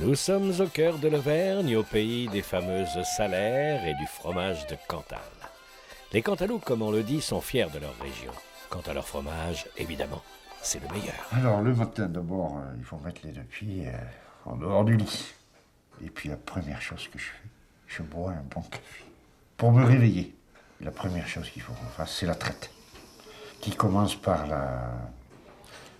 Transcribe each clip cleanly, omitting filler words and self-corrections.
Nous sommes au cœur de l'Auvergne, au pays des fameuses Salers et du fromage de Cantal. Les Cantalous, comme on le dit, sont fiers de leur région. Quant à leur fromage, évidemment, c'est le meilleur. Alors le matin d'abord, il faut mettre les deux pieds en dehors du lit. Et puis la première chose que je fais, je bois un bon café. Pour me réveiller, la première chose qu'il faut qu'on fasse, c'est la traite. Qui commence par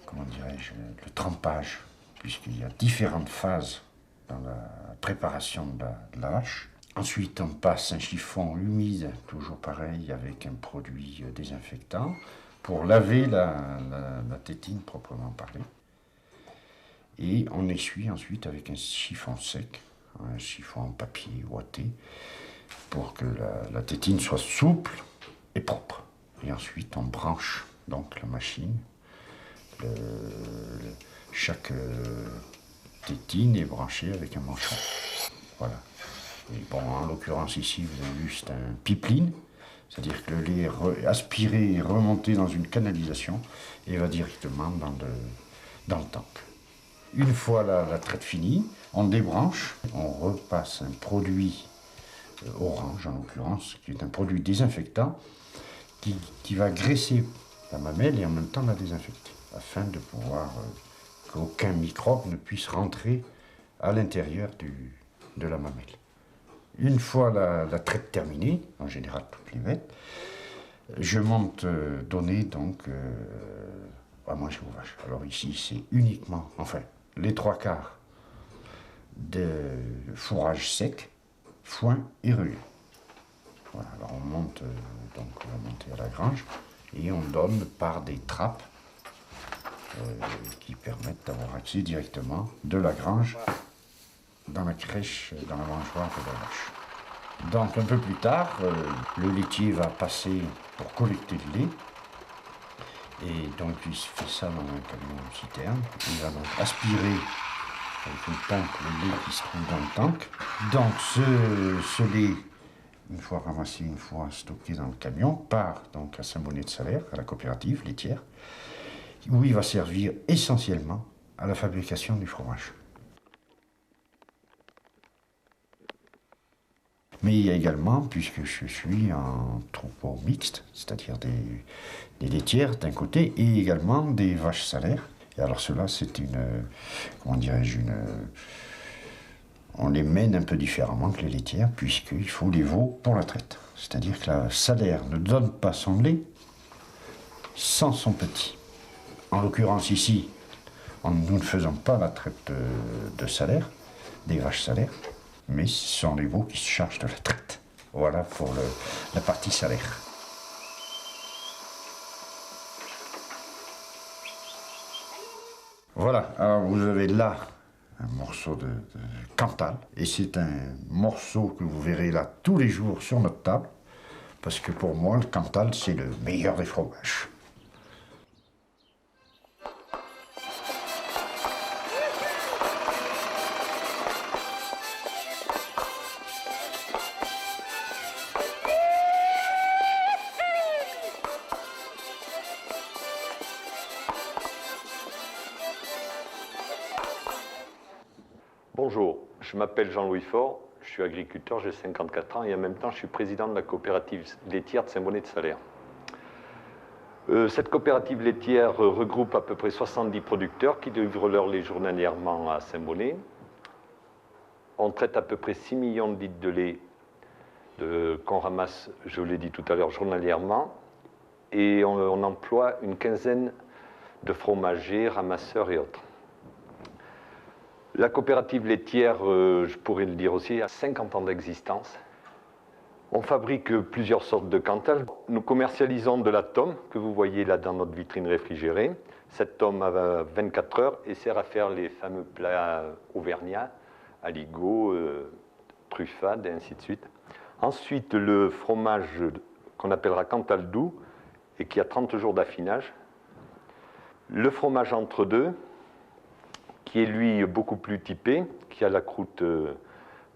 comment dirais-je, le trempage, puisqu'il y a différentes phases dans la préparation de la vache. Ensuite, on passe un chiffon humide, toujours pareil, avec un produit désinfectant, pour laver la tétine proprement parlée. Et on essuie ensuite avec un chiffon sec, un chiffon en papier ouaté, pour que la tétine soit souple et propre. Et ensuite, on branche donc la machine. Chaque tétine est branchée avec un manchon. Voilà. Et bon, en l'occurrence ici, vous avez vu, c'est un pipeline, c'est-à-dire que le lait est aspiré et remonté dans une canalisation et va directement dans le tank. Une fois la traite finie, on débranche, on repasse un produit orange en l'occurrence, qui est un produit désinfectant qui va graisser la mamelle et en même temps la désinfecter, afin de pouvoir qu'aucun microbe ne puisse rentrer à l'intérieur de la mamelle. Une fois la traite terminée, en général toutes les bêtes, je monte donner donc à manger aux vaches. Alors ici c'est uniquement, enfin les 3/4 de fourrage sec, foin et relais. Voilà, alors on monte, donc on va monter à la grange et on donne par des trappes qui permettent d'avoir accès directement de la grange dans la crèche, dans la mangeoire de la vache. Donc un peu plus tard, le laitier va passer pour collecter le lait. Et donc il fait ça dans un camion citerne. Il va donc aspirer avec une pompe le lait qui se trouve dans le tank. Donc ce lait, une fois ramassé, une fois stocké dans le camion, part donc à Saint-Bonnet-de-Salers, à la coopérative laitière, où il va servir essentiellement à la fabrication du fromage. Mais il y a également, puisque je suis en troupeau mixte, c'est-à-dire des laitières d'un côté et également des vaches salaires. Et alors cela, c'est comment dirais-je, on les mène un peu différemment que les laitières, puisqu'il faut les veaux pour la traite. C'est-à-dire que la salaire ne donne pas son lait sans son petit. En l'occurrence ici, nous ne faisons pas la traite de salaire, des vaches salaires, mais ce sont les veaux qui se chargent de la traite. Voilà pour la partie salaire. Voilà, alors vous avez là un morceau de Cantal, et c'est un morceau que vous verrez là tous les jours sur notre table, parce que pour moi, le Cantal, c'est le meilleur des fromages. Bonjour, je m'appelle Jean-Louis Faure, je suis agriculteur, j'ai 54 ans et en même temps je suis président de la coopérative laitière de Saint-Bonnet-de-Salers. Cette coopérative laitière regroupe à peu près 70 producteurs qui livrent leur lait journalièrement à Saint-Bonnet. On traite à peu près 6 millions de litres de lait qu'on ramasse, je l'ai dit tout à l'heure, journalièrement. Et on emploie une quinzaine de fromagers, ramasseurs et autres. La coopérative laitière, je pourrais le dire aussi, a 50 ans d'existence. On fabrique plusieurs sortes de Cantal. Nous commercialisons de la tome, que vous voyez là dans notre vitrine réfrigérée. Cette tome a 24 heures et sert à faire les fameux plats auvergnats, aligots, truffades et ainsi de suite. Ensuite, le fromage qu'on appellera Cantal doux et qui a 30 jours d'affinage. Le fromage entre deux, qui est lui beaucoup plus typé, qui a la croûte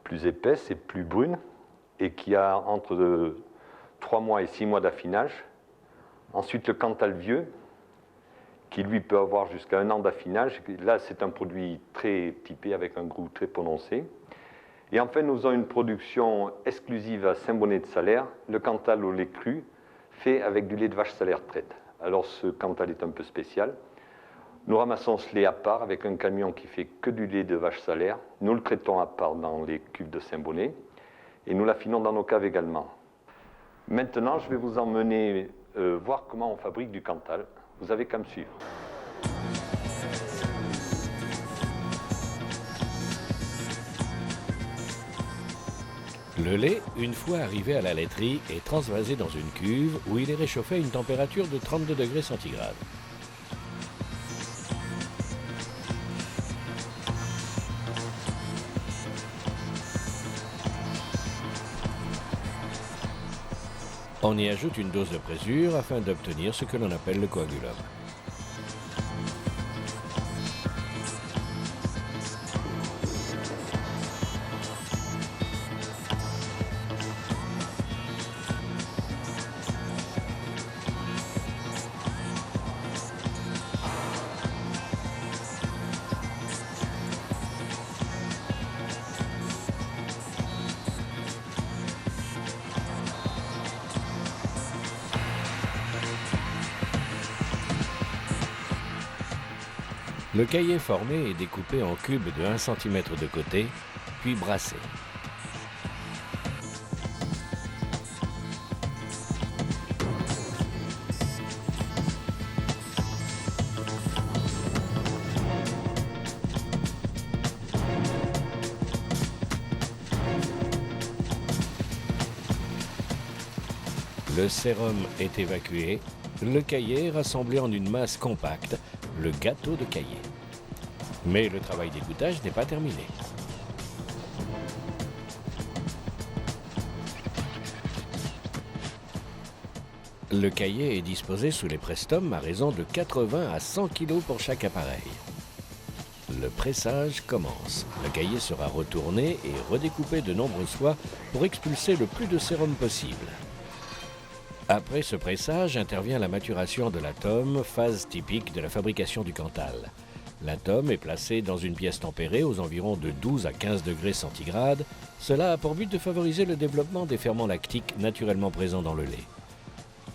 plus épaisse et plus brune, et qui a entre 3 mois et 6 mois d'affinage. Ensuite le Cantal vieux, qui lui peut avoir jusqu'à 1 an d'affinage. Là, c'est un produit très typé avec un goût très prononcé. Et enfin, nous avons une production exclusive à Saint-Bonnet-de-Salaire, le Cantal au lait cru, fait avec du lait de vache salaire traite. Alors, ce Cantal est un peu spécial. Nous ramassons ce lait à part avec un camion qui fait que du lait de vache salaire. Nous le traitons à part dans les cuves de Saint-Bonnet et nous l'affinons dans nos caves également. Maintenant, je vais vous emmener voir comment on fabrique du Cantal. Vous avez qu'à me suivre. Le lait, une fois arrivé à la laiterie, est transvasé dans une cuve où il est réchauffé à une température de 32 degrés centigrades. On y ajoute une dose de présure afin d'obtenir ce que l'on appelle le coagulum. Le caillé formé est découpé en cubes de 1 cm de côté, puis brassé. Le sérum est évacué, le caillé est rassemblé en une masse compacte, le gâteau de caillé. Mais le travail d'égouttage n'est pas terminé. Le caillé est disposé sous les prestums à raison de 80 à 100 kg pour chaque appareil. Le pressage commence. Le caillé sera retourné et redécoupé de nombreuses fois pour expulser le plus de sérum possible. Après ce pressage intervient la maturation de l'atome, phase typique de la fabrication du Cantal. L'atome est placé dans une pièce tempérée aux environs de 12 à 15 degrés centigrades. Cela a pour but de favoriser le développement des ferments lactiques naturellement présents dans le lait.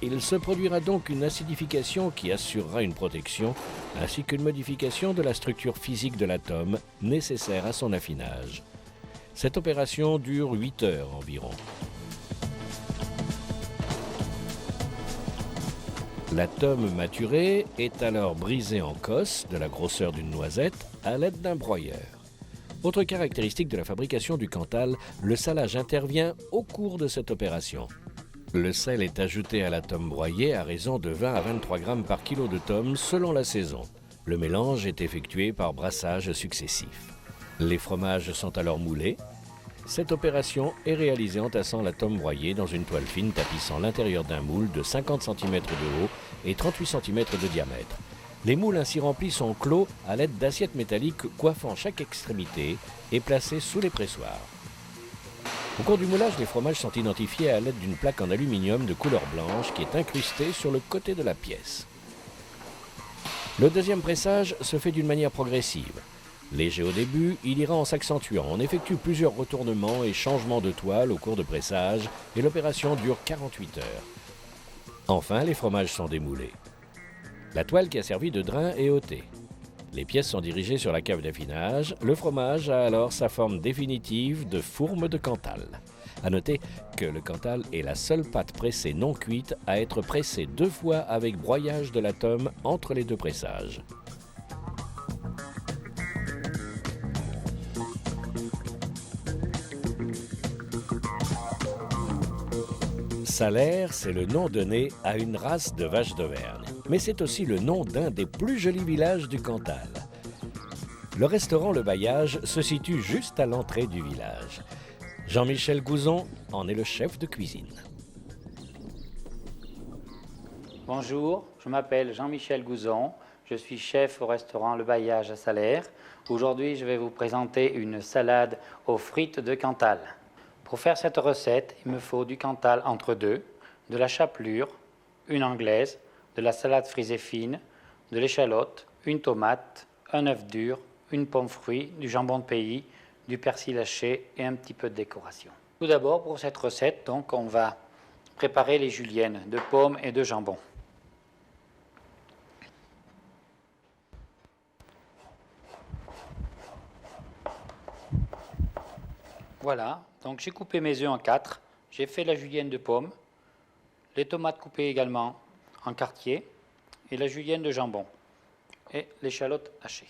Il se produira donc une acidification qui assurera une protection, ainsi qu'une modification de la structure physique de l'atome nécessaire à son affinage. Cette opération dure 8 heures environ. L'atome maturé est alors brisé en cosses de la grosseur d'une noisette à l'aide d'un broyeur. Autre caractéristique de la fabrication du Cantal, le salage intervient au cours de cette opération. Le sel est ajouté à l'atome broyé à raison de 20 à 23 grammes par kilo de tome selon la saison. Le mélange est effectué par brassage successif. Les fromages sont alors moulés. Cette opération est réalisée en tassant la tome broyée dans une toile fine tapissant l'intérieur d'un moule de 50 cm de haut et 38 cm de diamètre. Les moules ainsi remplis sont clos à l'aide d'assiettes métalliques coiffant chaque extrémité et placées sous les pressoirs. Au cours du moulage, les fromages sont identifiés à l'aide d'une plaque en aluminium de couleur blanche qui est incrustée sur le côté de la pièce. Le deuxième pressage se fait d'une manière progressive. Léger au début, il ira en s'accentuant. On effectue plusieurs retournements et changements de toile au cours de pressage et l'opération dure 48 heures. Enfin, les fromages sont démoulés. La toile qui a servi de drain est ôtée. Les pièces sont dirigées sur la cave d'affinage. Le fromage a alors sa forme définitive de fourme de Cantal. À noter que le Cantal est la seule pâte pressée non cuite à être pressée 2 fois avec broyage de l'atome entre les 2 pressages. Salaire, c'est le nom donné à une race de vaches d'Auvergne. Mais c'est aussi le nom d'un des plus jolis villages du Cantal. Le restaurant Le Bailliage se situe juste à l'entrée du village. Jean-Michel Gouzon en est le chef de cuisine. Bonjour, je m'appelle Jean-Michel Gouzon. Je suis chef au restaurant Le Bailliage à Salaire. Aujourd'hui, je vais vous présenter une salade aux frites de Cantal. Pour faire cette recette, il me faut du Cantal entre deux, de la chapelure, une anglaise, de la salade frisée fine, de l'échalote, une tomate, un œuf dur, une pomme fruit, du jambon de pays, du persil haché et un petit peu de décoration. Tout d'abord, pour cette recette, donc, on va préparer les juliennes de pommes et de jambon. Voilà, donc j'ai coupé mes œufs en 4, j'ai fait la julienne de pommes, les tomates coupées également en quartiers et la julienne de jambon et l'échalote hachée.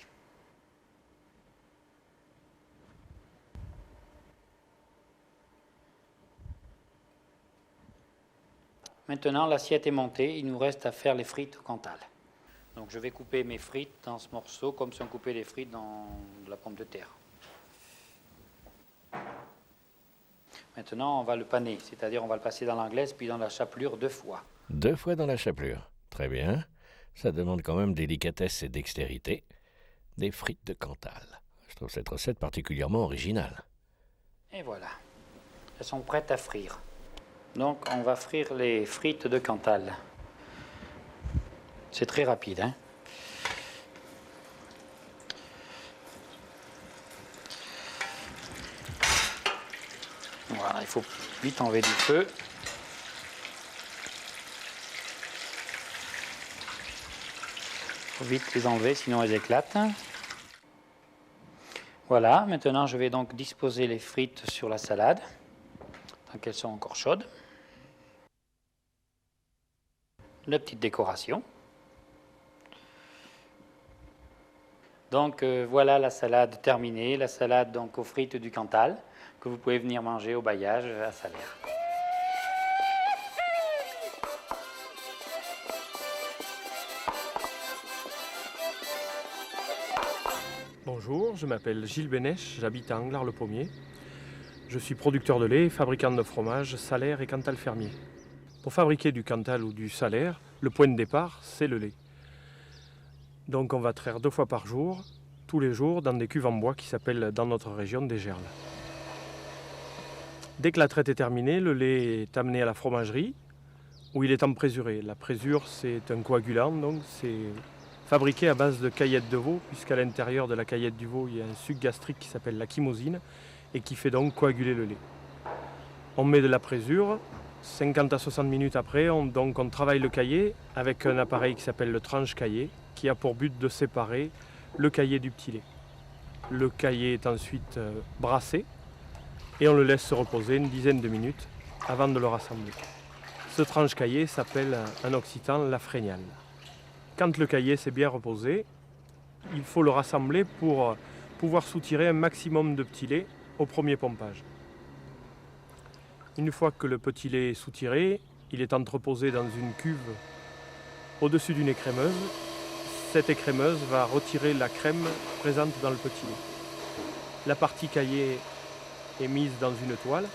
Maintenant, l'assiette est montée, il nous reste à faire les frites au Cantal. Donc je vais couper mes frites dans ce morceau comme si on coupait les frites dans de la pomme de terre. Maintenant, on va le paner, c'est-à-dire on va le passer dans l'anglaise puis dans la chapelure 2 fois. 2 fois dans la chapelure. Très bien. Ça demande quand même délicatesse et dextérité. Des frites de Cantal. Je trouve cette recette particulièrement originale. Et voilà. Elles sont prêtes à frire. Donc, on va frire les frites de Cantal. C'est très rapide, hein? Voilà, il faut vite enlever du feu. Il faut vite les enlever, sinon elles éclatent. Voilà, maintenant je vais donc disposer les frites sur la salade, tant qu'elles sont encore chaudes. La petite décoration. Donc voilà la salade terminée, la salade donc aux frites du Cantal, que vous pouvez venir manger au Bailliage à Salers. Bonjour, je m'appelle Gilles Bénèche, j'habite à Anglars-le-Pommier. Je suis producteur de lait, fabricant de fromage, Salers et Cantal fermier. Pour fabriquer du Cantal ou du Salers, le point de départ, c'est le lait. Donc on va traire 2 fois par jour, tous les jours, dans des cuves en bois qui s'appellent dans notre région des gerles. Dès que la traite est terminée, le lait est amené à la fromagerie où il est emprésuré. La présure, c'est un coagulant, donc c'est fabriqué à base de caillettes de veau, puisqu'à l'intérieur de la caillette du veau, il y a un suc gastrique qui s'appelle la chymosine et qui fait donc coaguler le lait. On met de la présure, 50 à 60 minutes après, on travaille le caillé avec un appareil qui s'appelle le tranche-caillé, qui a pour but de séparer le caillé du petit lait. Le caillé est ensuite brassé et on le laisse se reposer une dizaine de minutes avant de le rassembler. Ce tranche-caillé s'appelle en occitan la frégnale. Quand le caillé s'est bien reposé, il faut le rassembler pour pouvoir soutirer un maximum de petit lait au premier pompage. Une fois que le petit lait est soutiré, il est entreposé dans une cuve au-dessus d'une écrémeuse. Cette écrémeuse va retirer la crème présente dans le petit lait. La partie caillée est mise dans une toile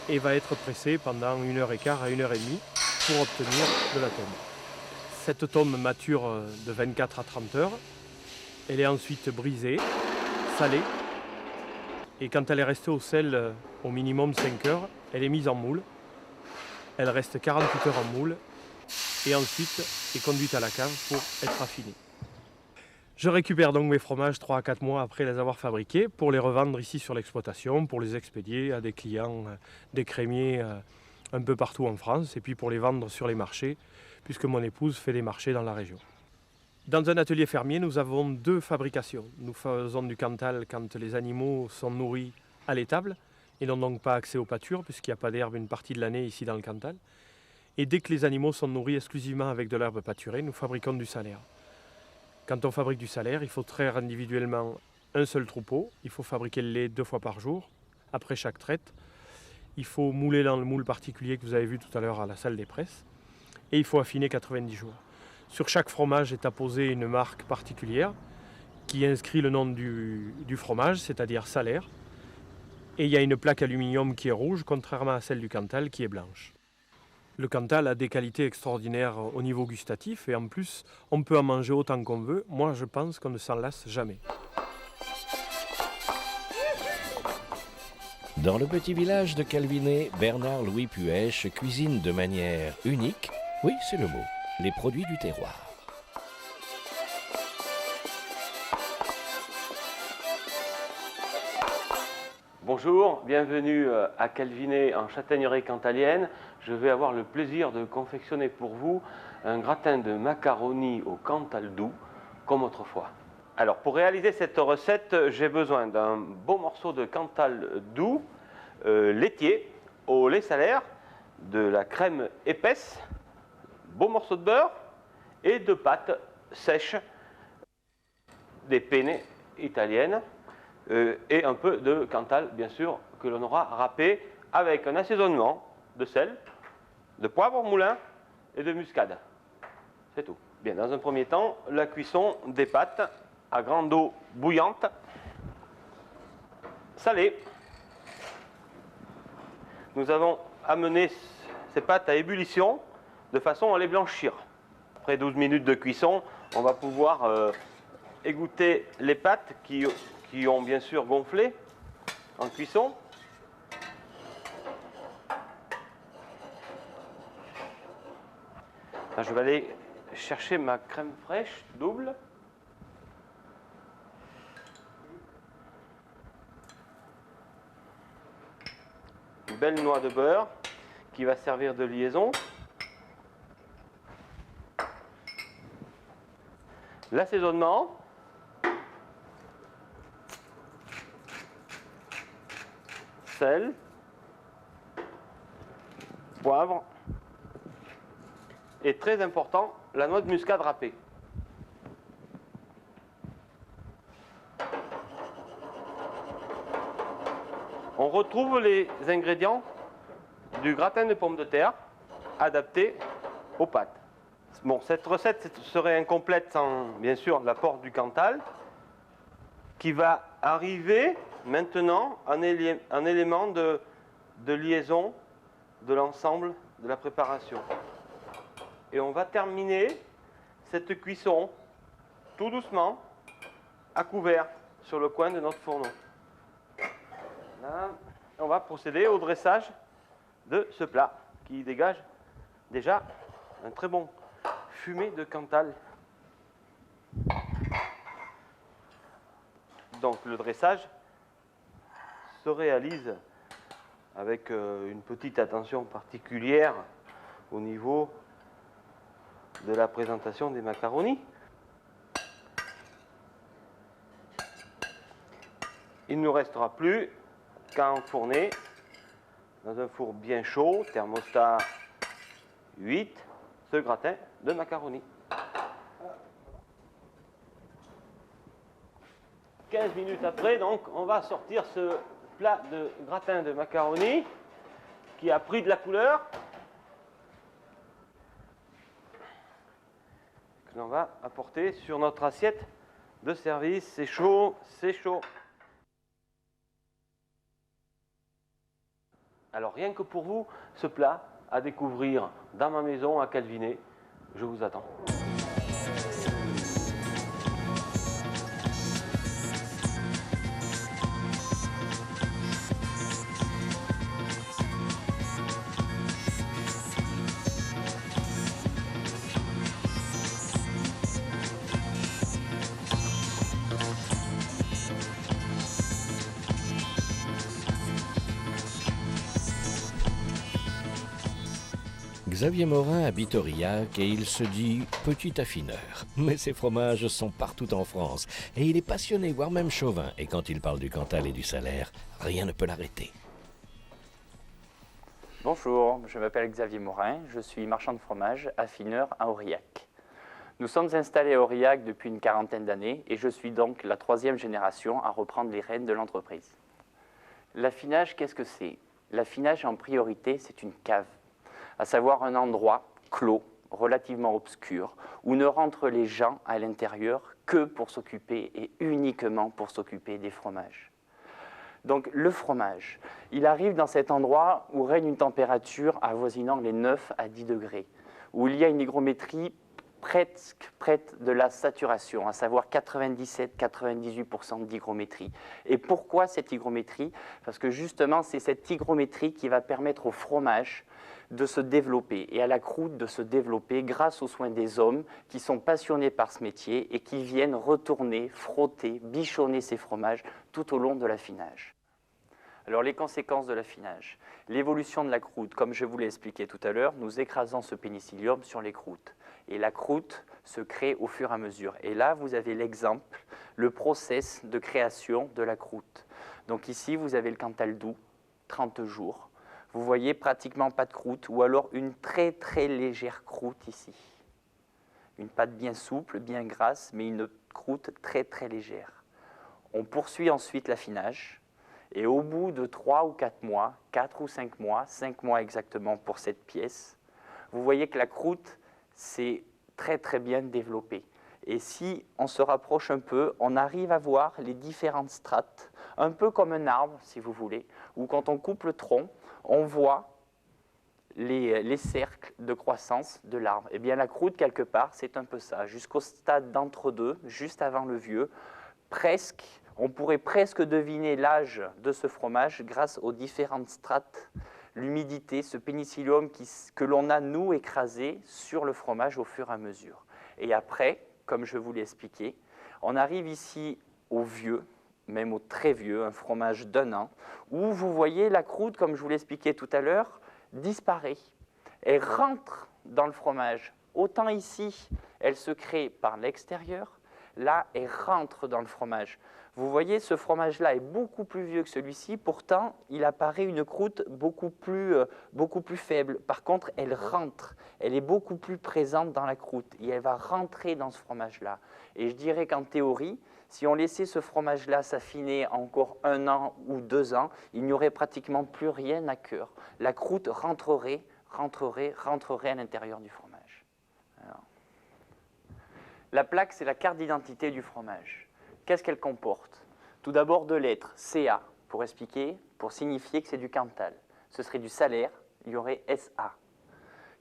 et va être pressée pendant 1h15 à 1h30 pour obtenir de la tôme. Cette tôme mature de 24 à 30 heures. Elle est ensuite brisée, salée, et quand elle est restée au sel au minimum 5 heures, elle est mise en moule. Elle reste 48 heures en moule et ensuite est conduite à la cave pour être affinée. Je récupère donc mes fromages 3 à 4 mois après les avoir fabriqués pour les revendre ici sur l'exploitation, pour les expédier à des clients, des crémiers un peu partout en France, et puis pour les vendre sur les marchés, puisque mon épouse fait des marchés dans la région. Dans un atelier fermier, nous avons 2 fabrications. Nous faisons du Cantal quand les animaux sont nourris à l'étable et n'ont donc pas accès aux pâtures, puisqu'il n'y a pas d'herbe une partie de l'année ici dans le Cantal. Et dès que les animaux sont nourris exclusivement avec de l'herbe pâturée, nous fabriquons du Salers. Quand on fabrique du Salers, il faut traire individuellement un seul troupeau. Il faut fabriquer le lait 2 fois par jour, après chaque traite. Il faut mouler dans le moule particulier que vous avez vu tout à l'heure à la salle des presses. Et il faut affiner 90 jours. Sur chaque fromage est apposée une marque particulière qui inscrit le nom du fromage, c'est-à-dire Salers. Et il y a une plaque aluminium qui est rouge, contrairement à celle du Cantal qui est blanche. Le Cantal a des qualités extraordinaires au niveau gustatif et en plus, on peut en manger autant qu'on veut. Moi, je pense qu'on ne s'en lasse jamais. Dans le petit village de Calvinet, Bernard-Louis Puech cuisine de manière unique, oui c'est le mot, les produits du terroir. Bonjour, bienvenue à Calvinet en Châtaigneraie cantalienne. Je vais avoir le plaisir de confectionner pour vous un gratin de macaroni au Cantal doux, comme autrefois. Alors pour réaliser cette recette, j'ai besoin d'un beau morceau de Cantal doux, laitier, au lait salaire, de la crème épaisse, beau morceau de beurre et de pâtes sèches, des penne italiennes, et un peu de Cantal, bien sûr, que l'on aura râpé avec un assaisonnement de sel, de poivre moulin et de muscade. C'est tout. Bien, dans un premier temps, la cuisson des pâtes à grande eau bouillante, salée. Nous avons amené ces pâtes à ébullition de façon à les blanchir. Après 12 minutes de cuisson, on va pouvoir égoutter les pâtes qui ont bien sûr gonflé en cuisson. Je vais aller chercher ma crème fraîche double. Une belle noix de beurre qui va servir de liaison. L'assaisonnement. Sel, poivre et très important, la noix de muscade râpée. On retrouve les ingrédients du gratin de pommes de terre adapté aux pâtes. Bon, cette recette serait incomplète sans, bien sûr, l'apport du Cantal qui va arriver maintenant un élément de liaison de l'ensemble de la préparation. Et on va terminer cette cuisson tout doucement à couvert sur le coin de notre fourneau. Là, on va procéder au dressage de ce plat qui dégage déjà un très bon fumé de Cantal. Donc le dressage se réalise avec une petite attention particulière au niveau de la présentation des macaronis. Il ne nous restera plus qu'à enfourner dans un four bien chaud, thermostat 8, ce gratin de macaroni. 15 minutes après, donc, on va sortir ce plat de gratin de macaroni qui a pris de la couleur, que l'on va apporter sur notre assiette de service. C'est chaud, c'est chaud. Alors rien que pour vous, ce plat à découvrir dans ma maison à Calvinet, je vous attends. Xavier Morin habite Aurillac et il se dit petit affineur. Mais ses fromages sont partout en France et il est passionné, voire même chauvin. Et quand il parle du Cantal et du Salaire, rien ne peut l'arrêter. Bonjour, je m'appelle Xavier Morin, je suis marchand de fromage, affineur à Aurillac. Nous sommes installés à Aurillac depuis une quarantaine d'années et je suis donc la 3e génération à reprendre les rênes de l'entreprise. L'affinage, qu'est-ce que c'est? L'affinage, en priorité, c'est une cave, à savoir un endroit clos, relativement obscur, où ne rentrent les gens à l'intérieur que pour s'occuper et uniquement pour s'occuper des fromages. Donc le fromage, il arrive dans cet endroit où règne une température avoisinant les 9 à 10 degrés, où il y a une hygrométrie presque prête de la saturation, à savoir 97-98% d'hygrométrie. Et pourquoi cette hygrométrie? Parce que justement, c'est cette hygrométrie qui va permettre au fromage de se développer et à la croûte de se développer grâce aux soins des hommes qui sont passionnés par ce métier et qui viennent retourner, frotter, bichonner ces fromages tout au long de l'affinage. Alors les conséquences de l'affinage. L'évolution de la croûte, comme je vous l'ai expliqué tout à l'heure, nous écrasons ce pénicillium sur les croûtes. Et la croûte se crée au fur et à mesure. Et là, vous avez l'exemple, le process de création de la croûte. Donc ici, vous avez le Cantal doux, 30 jours. Vous voyez pratiquement pas de croûte, ou alors une très très légère croûte ici. Une pâte bien souple, bien grasse, mais une croûte très très légère. On poursuit ensuite l'affinage. Et au bout de 3 ou 4 mois, 4 ou 5 mois exactement pour cette pièce, vous voyez que la croûte s'est très très bien développée. Et si on se rapproche un peu, on arrive à voir les différentes strates, un peu comme un arbre si vous voulez, où quand on coupe le tronc, on voit les cercles de croissance de l'arbre. Et bien la croûte quelque part, c'est un peu ça, jusqu'au stade d'entre-deux, juste avant le vieux, presque. On pourrait presque deviner l'âge de ce fromage grâce aux différentes strates, l'humidité, ce pénicillium que l'on a, nous, écrasé sur le fromage au fur et à mesure. Et après, comme je vous l'ai expliqué, on arrive ici au vieux, même au très vieux, un fromage d'1 an, où vous voyez la croûte, comme je vous l'ai expliqué tout à l'heure, disparaît. Elle rentre dans le fromage. Autant ici, elle se crée par l'extérieur, là, elle rentre dans le fromage. Vous voyez, ce fromage-là est beaucoup plus vieux que celui-ci, pourtant, il apparaît une croûte beaucoup plus faible. Par contre, elle rentre, elle est beaucoup plus présente dans la croûte et elle va rentrer dans ce fromage-là. Et je dirais qu'en théorie, si on laissait ce fromage-là s'affiner encore 1 an ou 2 ans, il n'y aurait pratiquement plus rien à cœur. La croûte rentrerait à l'intérieur du fromage. Alors. La plaque, c'est la carte d'identité du fromage. Qu'est-ce qu'elle comporte? Tout d'abord 2 lettres, CA, pour expliquer, pour signifier que c'est du Cantal. Ce serait du Salaire, il y aurait SA.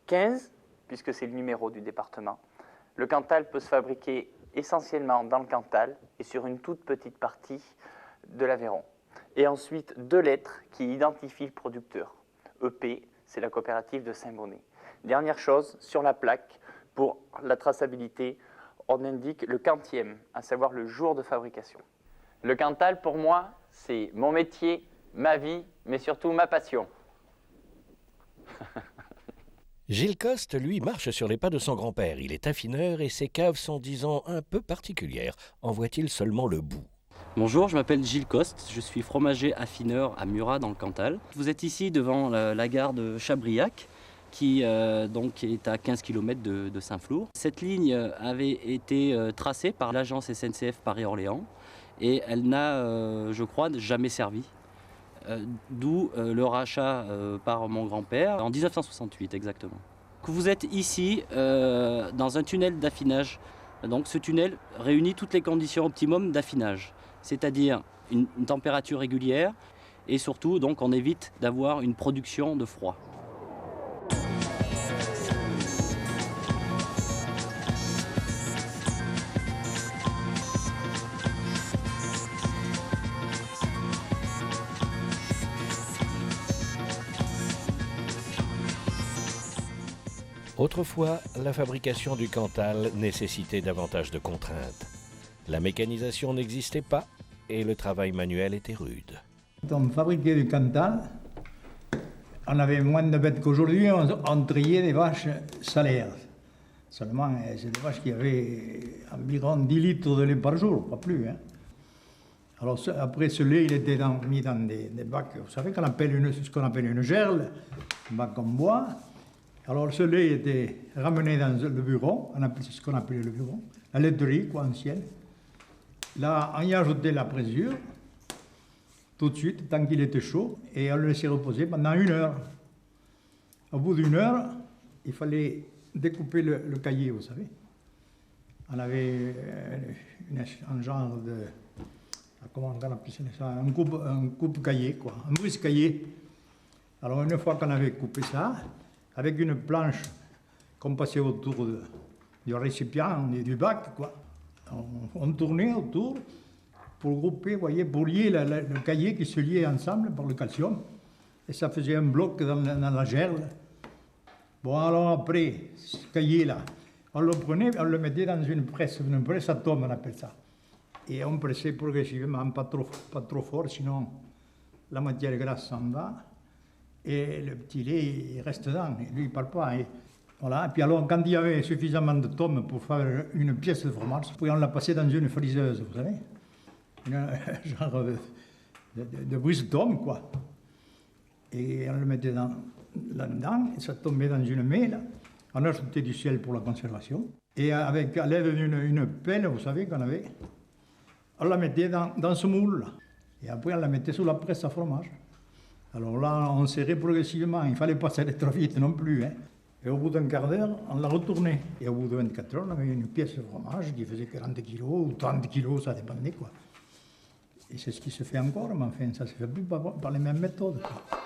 15, puisque c'est le numéro du département. Le Cantal peut se fabriquer essentiellement dans le Cantal et sur une toute petite partie de l'Aveyron. Et ensuite 2 lettres qui identifient le producteur. EP, c'est la coopérative de Saint-Bonnet. Dernière chose, sur la plaque, pour la traçabilité, on indique le quantième, à savoir le jour de fabrication. Le Cantal, pour moi, c'est mon métier, ma vie, mais surtout ma passion. Gilles Coste, lui, marche sur les pas de son grand-père. Il est affineur et ses caves sont, disons, un peu particulières. En voit-il seulement le bout? Bonjour, je m'appelle Gilles Coste, je suis fromager affineur à Murat dans le Cantal. Vous êtes ici devant la gare de Chabriac, qui donc est à 15 km de Saint-Flour. Cette ligne avait été tracée par l'agence SNCF Paris-Orléans et elle n'a, je crois, jamais servi. D'où le rachat par mon grand-père en 1968 exactement. Vous êtes ici dans un tunnel d'affinage. Donc ce tunnel réunit toutes les conditions optimum d'affinage, c'est-à-dire une température régulière et surtout donc on évite d'avoir une production de froid. Autrefois, la fabrication du Cantal nécessitait davantage de contraintes. La mécanisation n'existait pas et le travail manuel était rude. Quand on fabriquait du Cantal, on avait moins de bêtes qu'aujourd'hui, on triait des vaches salaires. Seulement, c'est des vaches qui avaient environ 10 litres de lait par jour, pas plus. Hein. Alors après, ce lait, il était mis dans des bacs, vous savez, ce qu'on appelle une gerle, un bac en bois. Alors ce lait était ramené dans le bureau, c'est ce qu'on appelait le bureau, la laiterie, quoi, ancienne. Là, on y ajoutait la présure, tout de suite, tant qu'il était chaud, et on le laissait reposer pendant 1 heure. Au bout d'1 heure, il fallait découper le cahier, vous savez. On avait un genre de... Comment on appelle ça? Un coupe-cahier, quoi, un brise-cahier. Alors une fois qu'on avait coupé ça, avec une planche qu'on passait autour du récipient et du bac, quoi. On tournait autour pour grouper, vous voyez, pour lier le cahier qui se liait ensemble par le calcium. Et ça faisait un bloc dans la gerle. Bon, alors après, ce cahier-là, on le prenait, on le mettait dans une presse à tome, on appelle ça. Et on pressait progressivement, pas trop fort, sinon la matière grasse s'en va, et le petit lait, il reste dedans. Et lui, il ne parle pas. Et, voilà. Et puis alors, quand il y avait suffisamment de tomes pour faire une pièce de fromage, on l'a passé dans une friseuse, vous savez. Genre de brise-tomes, quoi. Et on le mettait là-dedans, et ça tombait dans une mêle. On achetait du sel pour la conservation. Et à l'aide d'une pelle, vous savez, qu'on avait, on la mettait dans ce moule-là. Et après, on la mettait sous la presse à fromage. Alors là, on serrait progressivement. Il ne fallait pas serrer trop vite non plus. Hein. Et au bout d'un quart d'heure, on la retournait. Et au bout de 24 heures, on avait une pièce de fromage qui faisait 40 kilos ou 30 kilos, ça dépendait, quoi. Et c'est ce qui se fait encore, mais enfin, ça ne se fait plus par les mêmes méthodes, quoi.